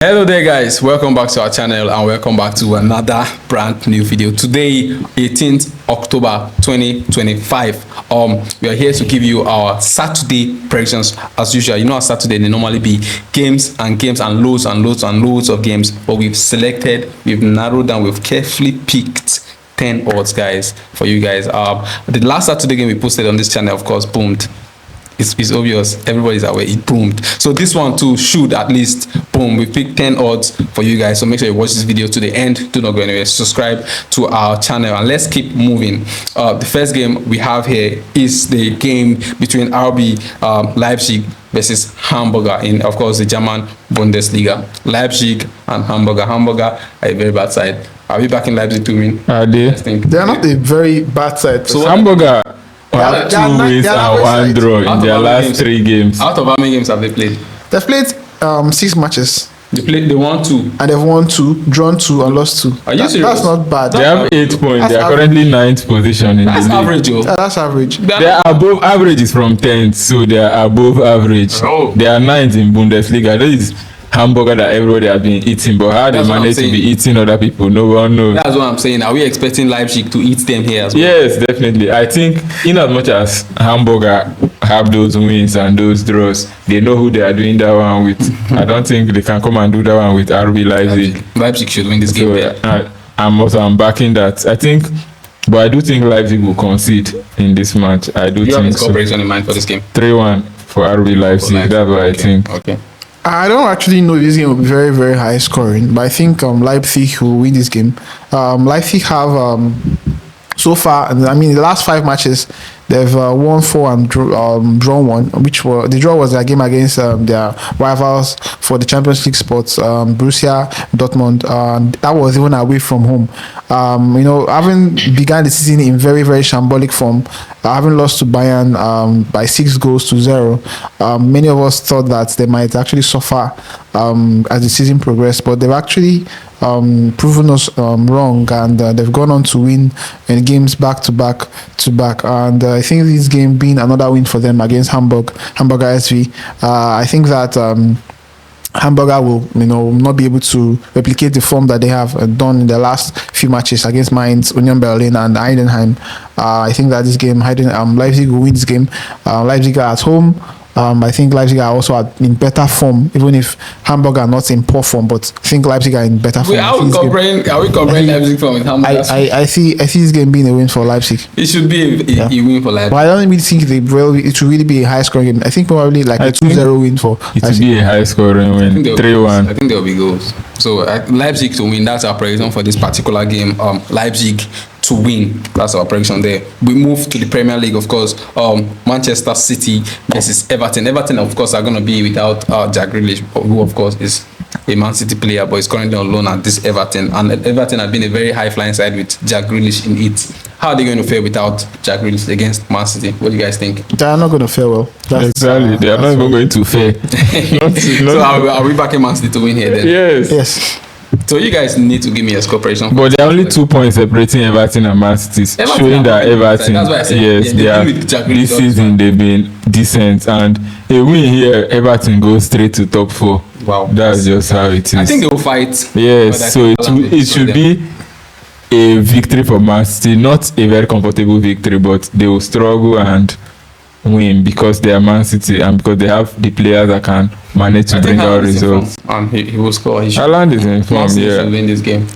Hello there guys, welcome back to our channel and welcome back to another brand new video. Today 18th October 2025. We are here to give you our Saturday predictions. As usual, you know, on Saturday they normally be games and loads of games, but we've selected, we've narrowed down, we've carefully picked 10 odds guys for you guys. The last Saturday game we posted on this channel, of course, boomed. It's obvious, everybody's aware, it boomed. So this one too should at least boom. We picked 10 odds for you guys, so make sure you watch this video to the end. Do not go anywhere. Subscribe to our channel and let's keep moving. The first game we have here is the game between RB Leipzig versus Hamburger in, of course, the German Bundesliga. Leipzig and Hamburger. Hamburger are a very bad side. Are we back in Leipzig to win? Are they? They are not a very bad side. So Hamburger have 2 wins and 1 draw in their last 3 games. Out of how many games have they played? They've played 6 matches. They won 2. And they've won 2, drawn 2, and lost 2. Are you serious? That's not bad. They have 8 points. They are currently 9th position in the league. That's average, Joe. Yeah, that's average. They are above average is from 10th, so they are above average. Oh. They are 9th in Bundesliga. That is Hamburger that everybody have been eating, but how they manage to be eating other people, no one knows. That's what I'm saying. Are we expecting Leipzig to eat them here as well? Yes, definitely. I think in as much as Hamburger have those wins and those draws, they know who they are doing that one with. I don't think they can come and do that one with RB Leipzig. Leipzig should win this game. So, I'm backing that. But I do think Leipzig will concede in this match. I do you think have a so. cooperation in mind for this game? 3-1 for RB Leipzig. That's what I think. Okay. I don't actually know if this game will be very, very high scoring, but I think Leipzig will win this game. Leipzig have so far, I mean, the last 5 matches, they've won 4 and drawn 1, which were the draw was their game against their rivals for the Champions League spots, Borussia Dortmund. That was even away from home. You know, having begun the season in very, very shambolic form, having lost to Bayern by 6 goals to 0, many of us thought that they might actually suffer as the season progressed, but they've actually proven us wrong, and they've gone on to win in games back to back, and I think this game being another win for them against Hamburger SV, I think that Hamburger will, not be able to replicate the form that they have done in the last few matches against Mainz, Union Berlin, and Heidenheim. I think that this game, Leipzig will win this game. Leipzig are at home. I think Leipzig are also in better form, even if Hamburger are not in poor form. But I think Leipzig are in better form. Are we comparing Leipzig from with Hamburger? I see this game being a win for Leipzig. It should be a win for Leipzig. But I don't really think it should really be a high scoring game. I think probably like a 2-0 win for it will be a high scoring win. 3-1. I think there will be goals. So Leipzig to win. That's our prediction for this particular game. Leipzig to win. That's our prediction there. We move to the Premier League, of course. Manchester City versus Everton. Everton, of course, are going to be without Jack Grealish, who, of course, is a Man City player, but is currently on loan at this Everton. And Everton have been a very high-flying side with Jack Grealish in it. How are they going to fare without Jack Grealish against Man City? What do you guys think? They are not going to fare well. Exactly. They are not even going to fare. So are we backing Man City to win here then? Yes. So you guys need to give me a score prediction. But there are only 2 points separating Everton and Man City, showing that Everton, that's why I said, yes, they are. This season they've been decent, and a win here, Everton goes straight to top 4. Wow, that's just how it is. I think they will fight. Yes, so it should be a victory for Man City, not a very comfortable victory, but they will struggle and win because they are Man City and because they have the players that can manage to bring out results. And he will score. Haaland is in form. Yeah, should win this game.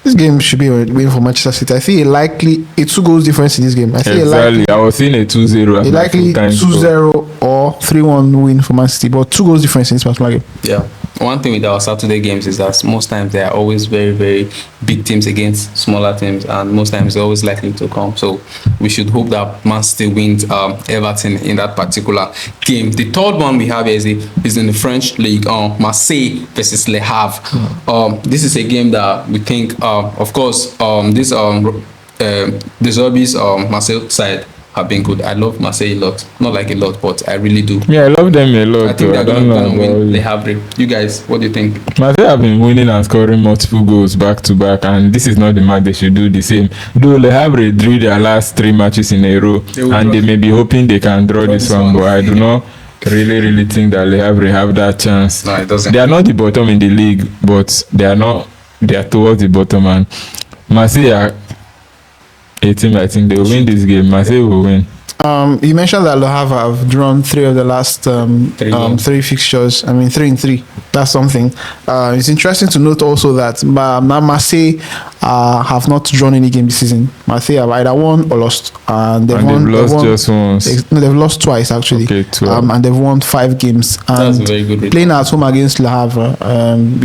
This game should be a win for Manchester City. I see a 2 goals difference in this game. I was seeing a 2-0. A likely 2-0 or 3-1 win for Man City, but 2 goals difference in this particular game. Yeah. One thing with our Saturday games is that most times they are always very, very big teams against smaller teams, and most times they're always likely to come. So we should hope that Man City wins Everton in that particular game. The third one we have is in the French league, Marseille versus Le Havre. This is a game that we think, of course, this Zerbi's Marseille side have been good. I love Marseille a lot. Not like a lot, but I really do. Yeah, I love them a lot. I think they're going to win. They have it. You guys, what do you think? Marseille have been winning and scoring multiple goals back to back, and this is not the match they should do the same. Though Le Havre drew their last 3 matches in a row, and they may be hoping they can draw this one, but I do not really think that Le Havre have that chance. No, it doesn't. They are not the bottom in the league, but they are towards the bottom. And Marseille are a team. I think they will win this game. Marseille will win. You mentioned that Le Havre have drawn 3 of the last 3 fixtures. I mean, 3 in 3. That's something. It's interesting to note also that now Marseille have not drawn any game this season. Marseille have either won or lost. And they've lost just once. No, they've lost twice actually. Okay, 12. And they've won 5 games. And that's a very good result. Playing at home against Le Havre,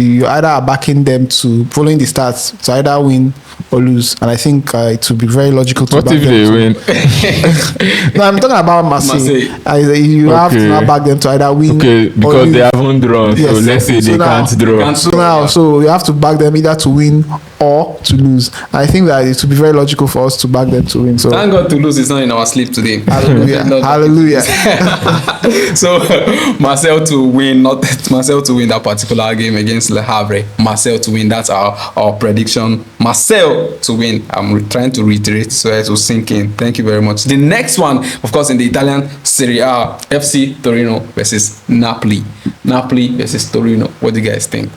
you either are backing them to following the stats to either win or lose. And I think it would be very logical to What back if them they to- win? No, I'm talking about Marseille. You have to now back them to either win Okay, or because lose. they haven't drawn. So Yes. let's say So they now- can't draw. So you have to back them either to win or to lose. I think that it would be very logical for us to back them to win. So Thank God to lose is not in our sleep today. hallelujah, Lord. hallelujah. So Marcel to win, not Marcel to win that particular game against Le Havre. Marcel to win, that's our prediction. Marcel to win. I'm trying to reiterate so as to sink in. Thank you very much. The next one, of course, in the Italian Serie A, FC Torino versus Napoli. Napoli versus Torino. What do you guys think?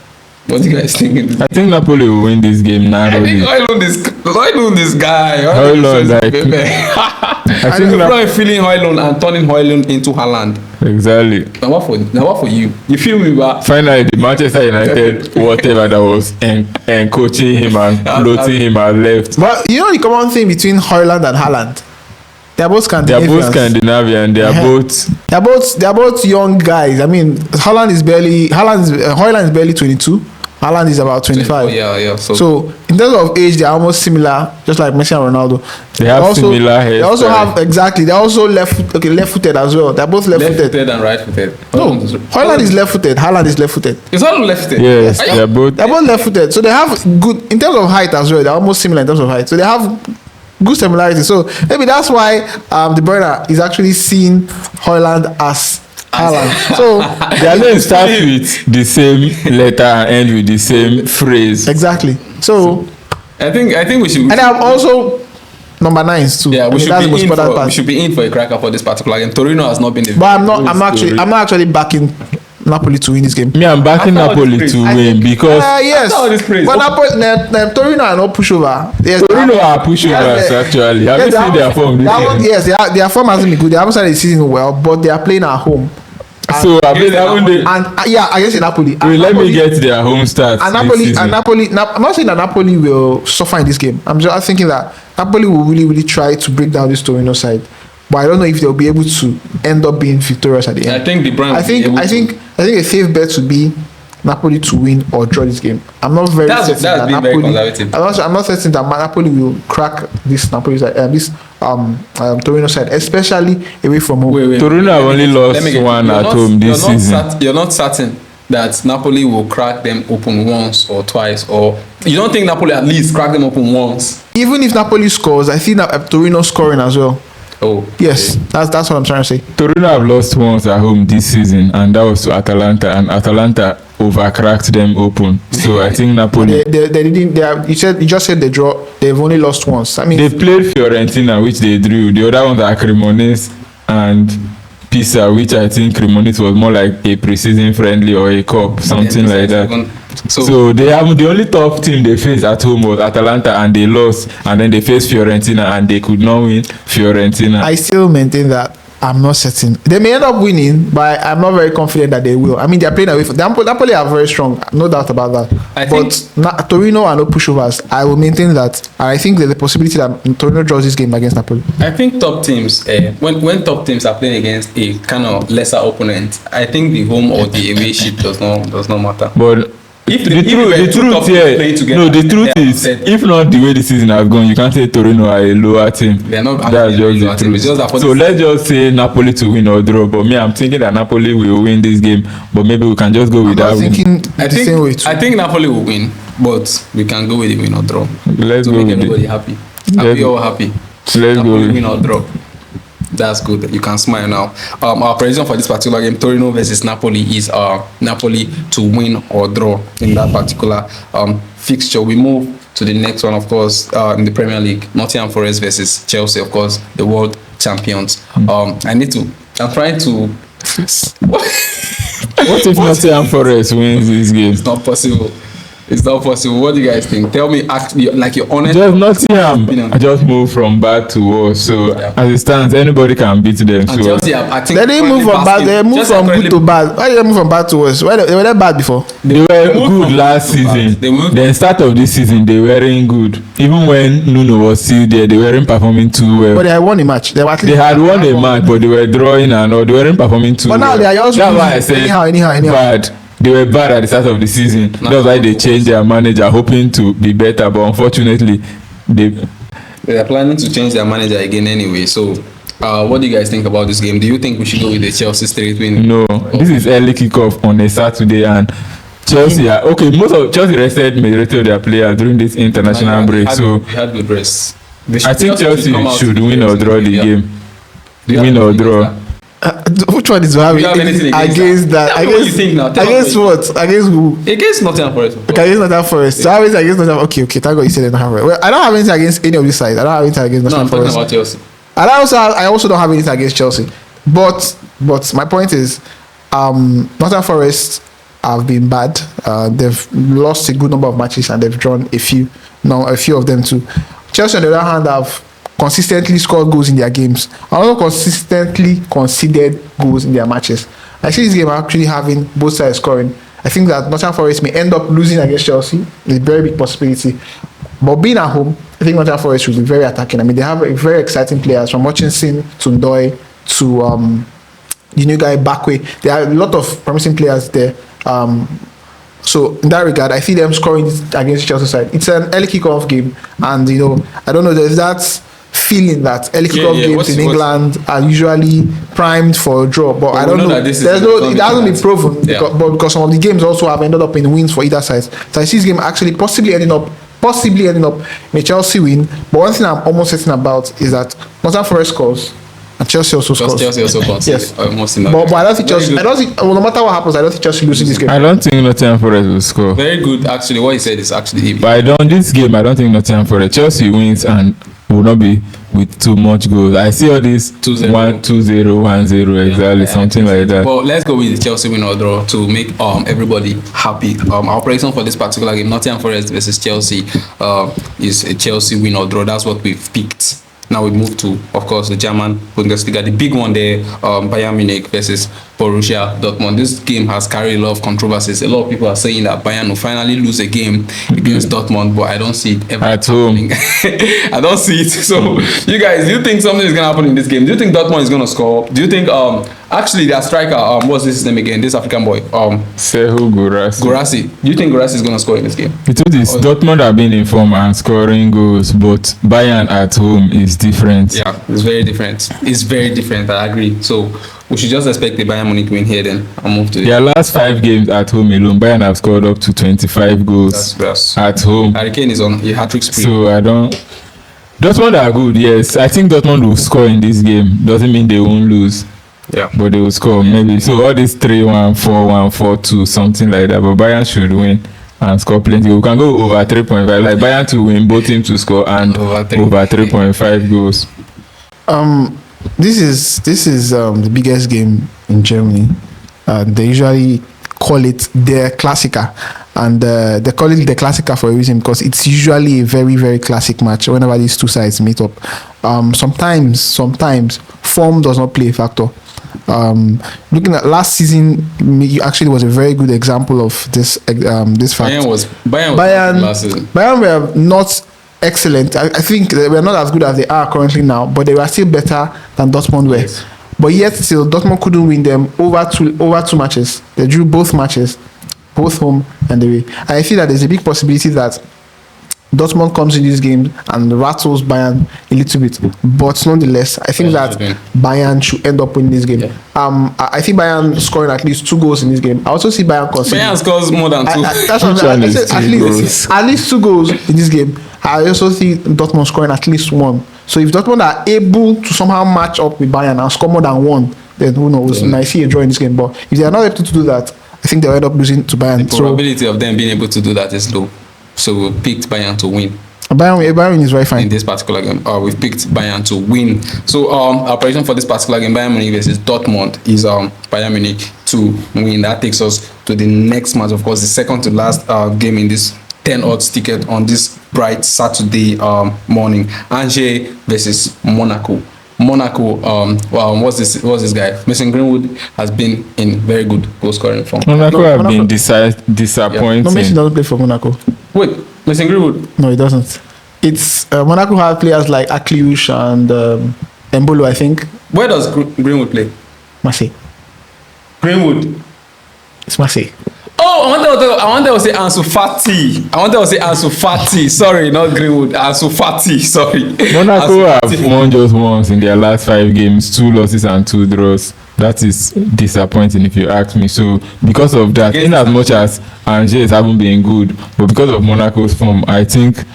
What do you guys think? I think Napoli will win this game I think narrowly. Højlund this guy. Højlund, like- I think I'm feeling Højlund and turning Højlund into Haaland. Exactly. Now what for you? You feel me, but Finally, the Manchester United, whatever that was, and coaching him and floating him and left. But you know the common thing between Højlund and Haaland? They're both They are Scandinavians. both Scandinavian. They are Uh-huh. both. They're both young guys. I mean, Højlund is barely 22. Haaland is about 25. Oh, yeah. So in terms of age, they are almost similar, just like Messi and Ronaldo. They have similar hairstyle. They also have exactly. They're also left-footed as well. They're both left-footed. left-footed and right-footed. No, Højlund is left-footed. Haaland is left-footed. It's all left-footed. Yes, Are you- they are both. They're both left-footed. So they have good in terms of height as well. They're almost similar in terms of height. So they have good similarity. So maybe that's why De Bruyne is actually seeing Højlund as Haaland. So Their name starts with the same letter and end with the same phrase. exactly. So I think we should. and I'm also number 9s too. Yeah, I we mean, should that's the be most in important for. part. We should be in for a cracker for this particular game. Torino has not been. But I'm not Story. actually backing Napoli to win this game. Me, I'm backing After all Napoli this to praise, I win think- because Yes, After all this praise, but okay. Napoli, Torino are not pushover. Yes, Torino are pushovers Yes, actually. Have you they seen their form this year? Yes, their form hasn't been good. They haven't started the season well, but they are playing at home. So I mean, haven't they? And against Napoli. Wait, let me get their home stats. And this Napoli, season. I'm not saying that Napoli will suffer in this game. I'm just thinking that Napoli will really try to break down this Torino side. But I don't know if they'll be able to end up being victorious at the end. I think the brand. I think a safe bet would be Napoli to win or draw this game. I'm not very certain That's that being very Napoli. conservative. I'm not certain that Napoli will crack this Napoli side, this Torino side, especially away from home. Wait, Torino have only lost one you're at not- home this you're not season. You're not certain that Napoli will crack them open once or twice, or you don't think Napoli at least crack them open once? Even if Napoli scores, I think that Torino scoring as well. Oh, Yes, that's what I'm trying to say. Torino have lost once at home this season, and that was to Atalanta, and Atalanta overcracked them open. So I think Napoli. They didn't. You just said they draw. They've only lost once. I mean, They played Fiorentina, which they drew. The other ones are Cremonese and Pisa, which I think Cremonese was more like a pre-season friendly or a cup, something like that. So they have the only tough team they faced at home was Atalanta, and they lost. And then they faced Fiorentina, and they could not win Fiorentina. I still maintain that I'm not certain. They may end up winning, but I'm not very confident that they will. I mean, they're playing away from Napoli are very strong, no doubt about that. I But Torino are no pushovers. I will maintain that. And I think there's a possibility that Torino draws this game against Napoli. I think top teams, when top teams are playing against a kind of lesser opponent, I think the home or the away sheet does not matter. But If the truth here, no, the truth is, if not the way the season has gone, you can't say Torino are a lower team. They're not. That's just the It's truth. just that for So this- let's just say Napoli to win or draw. But me, I'm thinking that Napoli will win this game. But maybe we can just go with I'm that win. thinking the same way too. I think Napoli will win, but we can go with the win or draw Let's to go make with everybody it. happy. Let's Are we go. all happy? Let's go Napoli with win or draw. That's good. You can smile now. Our prediction for this particular game, Torino versus Napoli, is Napoli to win or draw in that particular fixture. We move to the next one, of course, in the Premier League, Nottingham Forest versus Chelsea, of course, the world champions. I'm trying to What if Nottingham Forest wins this game? It's not possible. It's not possible. What do you guys think? Tell me, actually, like your honest. Just Nottingham. I just moved from bad to worse. So as it stands, anybody can beat them. And So Chelsea, I think They didn't move from bad. They moved from good to bad. Why did they move from bad to worse? Why they were they bad before? they were moved good from last good to bad. season. They moved- Then start of this season, they weren't good. Even when Nuno was still there, they weren't performing too well. But they had won a match. They were at They least. had won a match, but they were drawing and all. They weren't performing too But now well. they are also That's why I losing. said Anyhow. bad. They were bad at the start of the season. That's why they changed their manager, hoping to be better. But unfortunately, they are planning to change their manager again anyway. So, what do you guys think about this game? Do you think we should go with the Chelsea straight win? no. This is early kickoff on a Saturday, and Chelsea are okay. Most of Chelsea rested majority of their players during this international break. So we had good rest. I think Chelsea come out should to win or draw the yeah. game. Do you have Win or anything draw. against Which one is to have You have anything against that? Tell me what you think now. Tell me Against what? Against who? that? Against Nottingham Forest. Okay, against Nottingham Forest. So I was against Nottingham. Okay. Thank God you said they don't have it. Well, I don't have anything against any of these sides. I don't have anything against No, I'm Nottingham talking Forest. about Chelsea. And I also don't have anything against Chelsea. But my point is, Nottingham Forest have been bad. They've lost a good number of matches and they've drawn a few. No, a few of them too. Chelsea, on the other hand, have consistently scored goals in their games and also consistently conceded goals in their matches. I see this game actually having both sides scoring. I think that Nottingham Forest may end up losing against Chelsea. It's a very big possibility. But being at home, I think Nottingham Forest will be very attacking. I mean, they have very exciting players from Hutchinson to Ndoye to the new guy Bakwe. There are a lot of promising players there. So in that regard, I see them scoring against the Chelsea side. It's an early kickoff game, and I don't know. There's that feeling that early kickoff games in England are usually primed for a draw, but I don't know. It hasn't been proven, because some of the games also have ended up in wins for either side. So I see this game actually possibly ending up may Chelsea win. But one thing I'm almost certain about is that Nottingham Forest scores. And Chelsea also scores. Chelsea also scores. Yes. But I don't think Chelsea. No matter what happens, I don't think Chelsea loses this game. I don't think Nottingham Forest will score. Very good, actually. What he said is actually. But this game, I don't think Nottingham Forest. Chelsea wins and will not be with too much goals. I see all these 2-0. 1-2-0, 1-0, exactly, something like that. Well, let's go with the Chelsea win or draw to make everybody happy. Our prediction for this particular game, Nottingham Forest versus Chelsea, is a Chelsea win or draw. That's what we've picked. Now we move to, of course, the German Bundesliga, the big one there, Bayern Munich versus Borussia Dortmund. This game has carried a lot of controversies. A lot of people are saying that Bayern will finally lose a game against Dortmund, but I don't see it ever at home. I don't see it. So, you guys, do you think something is going to happen in this game? Do you think Dortmund is going to score? Do you think, actually, their striker, what's his name again? This African boy. Sehu Guirassy. Do you think Guirassy is going to score in this game? The truth is, Dortmund have been in form and scoring goals, but Bayern at home is different. Yeah, it's very different. It's very different, I agree. So, we should just expect the Bayern Munich win here then and move to their last 5 games at home alone. Bayern have scored up to 25 goals at home. Harry Kane is on a hat-trick spree. So Dortmund are good, yes. I think Dortmund will score in this game. Doesn't mean they won't lose. Yeah. But they will score maybe. So all these 3-1, 4-1, 4-2, something like that. But Bayern should win and score plenty. We can go over 3.5. Like Bayern to win, both teams to score and over 3.5 goals. This is the biggest game in Germany. They usually call it their Klassiker, and they call it the Klassiker for a reason, because it's usually a very, very classic match whenever these two sides meet up. Sometimes form does not play a factor. Looking at last season, actually was a very good example of this fact. Bayern were not excellent. I think they were not as good as they are currently now, but they were still better than Dortmund were. Yes. But yet still, Dortmund couldn't win them over two matches. They drew both matches, both home and away. And I feel that there's a big possibility that Dortmund comes in this game and rattles Bayern a little bit. But nonetheless, I think that Bayern should end up winning this game. Yeah. I think Bayern scoring at least 2 goals in this game. I also see Bayern conceding. Bayern scores more than 2. That's what I said. At least 2 goals in this game. I also see Dortmund scoring at least 1. So if Dortmund are able to somehow match up with Bayern and score more than 1, then who knows? And I see a draw in this game. But if they are not able to do that, I think they'll end up losing to Bayern. The probability of them being able to do that is low. So we picked Bayern to win. Bayern is very fine in this particular game. We've picked Bayern to win. So our prediction for this particular game, Bayern Munich versus Dortmund, is Bayern Munich to win. That takes us to the next match, of course, the second to last game in this 10 odds ticket on this bright Saturday morning. Angers versus Monaco. Monaco, what's this guy? Mason Greenwood has been in very good goal scoring form. Monaco have been disappointing. No, Mason doesn't play for Monaco. Wait, Mason Greenwood? No, he doesn't. It's Monaco have players like Akliush and Embolo, I think. Where does Greenwood play? Marseille. Greenwood. It's Marseille. Oh, I wanted to say Ansu Fati. Sorry, not Greenwood. Ansu Fati. Sorry. Monaco have won just once in their last 5 games, 2 losses and 2 draws. That is disappointing if you ask me. So because of that, in as much as Angers haven't been good, but because of Monaco's form, I think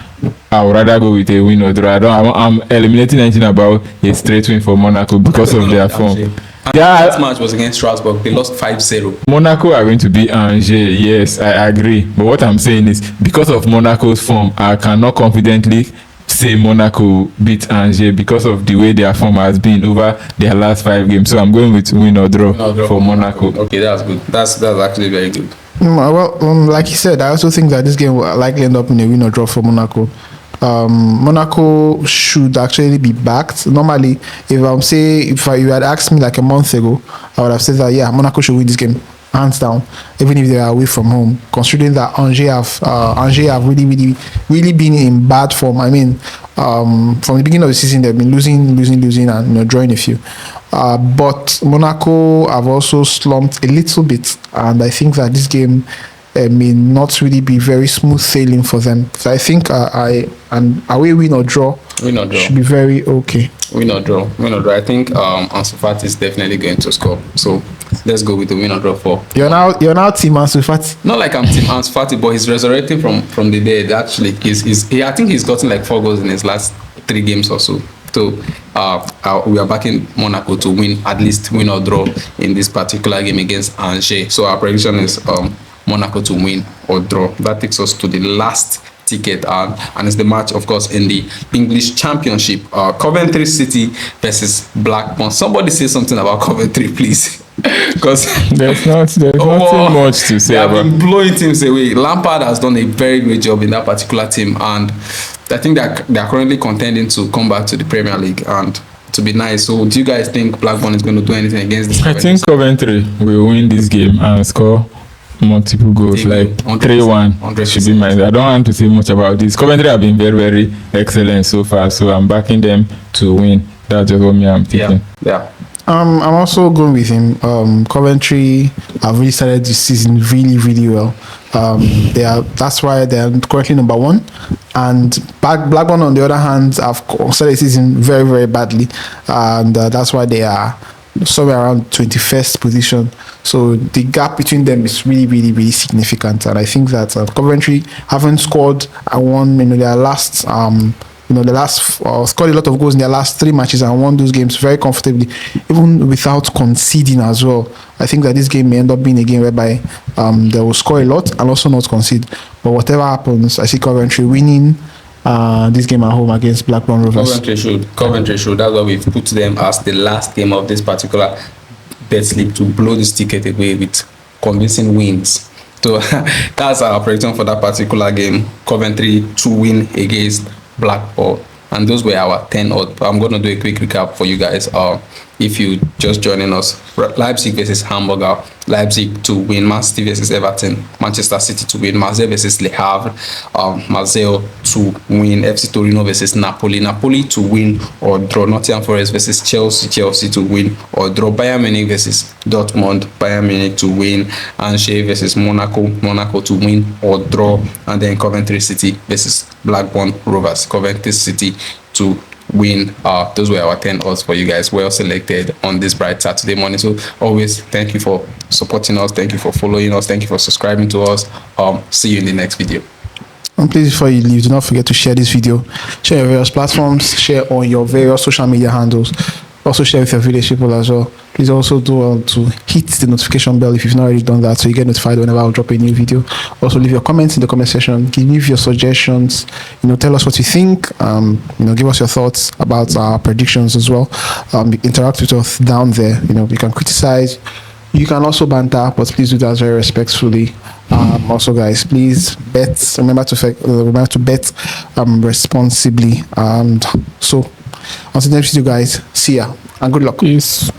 I would rather go with a win or draw. I'm eliminating anything about a straight win for Monaco because of their form. That match was against Strasbourg. They lost 5-0. Monaco are going to beat Angers. Yes, I agree. But what I'm saying is, because of Monaco's form, I cannot confidently say Monaco beat Angers because of the way their form has been over their last 5 games. So I'm going with win or draw for Monaco. Okay, that's good. That's actually very good. Well, like you said, I also think that this game will likely end up in a win or draw for Monaco. Monaco should actually be backed. Normally, if you had asked me like a month ago, I would have said that Monaco should win this game hands down, even if they are away from home. Considering that Angers have really been in bad form. I mean, from the beginning of the season they've been losing and drawing a few. But Monaco have also slumped a little bit, and I think that this game may not really be very smooth sailing for them. So I think an away win or draw should be very okay. Win or draw. I think Ansu Fati is definitely going to score. So let's go with the win or draw for. You're now team Ansu Fati. Not like I'm team Ansu Fati, but he's resurrecting from the dead. Actually, I think he's gotten like 4 goals in his last 3 games or so. So we are backing Monaco to win, at least win or draw in this particular game against Angers. So our prediction is Monaco to win or draw. That takes us to the last ticket, and it's the match, of course, in the English Championship. Coventry City versus Blackburn. Somebody say something about Coventry, please. Because there's nothing much to say about. They have been blowing teams away. Lampard has done a very great job in that particular team, and I think they are currently contending to come back to the Premier League and to be nice. So do you guys think Blackburn is going to do anything against this? I think Coventry will win this game and score multiple goals, like 3-1 should be my. I don't want to say much about this. Coventry have been very, very excellent so far, so I'm backing them to win. That's just what I'm thinking. Yeah. I'm also going with him. Coventry have really started this season really, really well. That's why they are currently number 1. And Blackburn, on the other hand, have started the season very, very badly, and that's why they are somewhere around 21st position. So the gap between them is really, really, really significant. And I think that Coventry haven't scored and won their last scored a lot of goals in their last 3 matches and won those games very comfortably, even without conceding as well. I think that this game may end up being a game whereby they will score a lot and also not concede. But whatever happens, I see Coventry winning this game at home against Blackburn Rovers. Coventry should. That's why we've put them as the last game of this particular bet slip to blow this ticket away with convincing wins. So that's our prediction for that particular game. Coventry to win against Blackburn. And those were our 10 odd. I'm going to do a quick recap for you guys. If you just joining us, Leipzig versus Hamburger, Leipzig to win. Man City versus Everton, Manchester City to win. Marseille versus Le Havre, Marseille to win. FC Torino versus Napoli, Napoli to win or draw. Nottingham Forest versus Chelsea, Chelsea to win or draw. Bayern Munich versus Dortmund, Bayern Munich to win. Angers versus Monaco, Monaco to win or draw. And then Coventry City versus Blackburn Rovers, Coventry City to win. Those were our 10 odds for you guys, well selected on this bright Saturday morning. So always thank you for supporting us, thank you for following us, thank you for subscribing to us. See you in the next video. And please, before you leave, do not forget to share this video, share your various platforms, share on your various social media handles, also share with your village people as well. Please also do to hit the notification bell if you've not already done that, so you get notified whenever I'll drop a new video. Also, leave your comments in the comment section. Give your suggestions. Tell us what you think. Give us your thoughts about our predictions as well. Interact with us down there. You can criticize. You can also banter, but please do that very respectfully. Also, guys, please bet. Remember to bet responsibly. And so, until next video, guys. See ya and good luck. Peace.